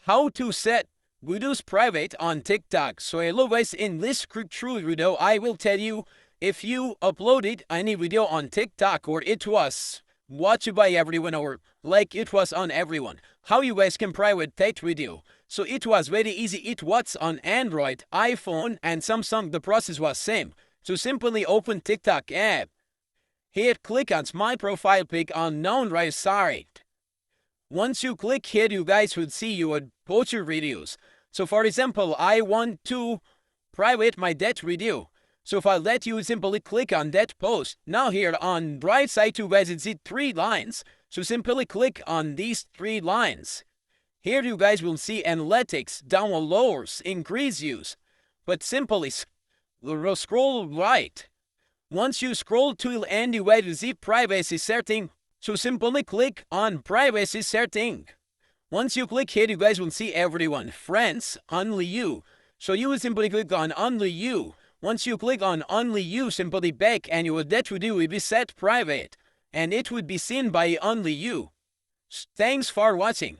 how to set videos private on TikTok. So hello guys, in this quick video I will tell you if you uploaded any video on TikTok or it was watched by everyone or like it was on everyone, how you guys can private that video. So it was very easy. It was on Android, iPhone and Samsung. The process was same. So simply open TikTok app. Here click on my profile pic on known right side. Once you click here, you guys would see you would post your videos. So for example, I want to private my that video. So if I let you simply click on that post. Now here on right side you guys see 3 lines. So simply click on these 3 lines. Here you guys will see analytics, download lowers, increase views. But simply scroll right. Once you scroll to the end you guys will see privacy setting. So simply click on privacy setting. Once you click here, you guys will see everyone. Friends, only you. So you will simply click on only you. Once you click on only you, simply back and that video will be set private. And it would be seen by only you. Thanks for watching.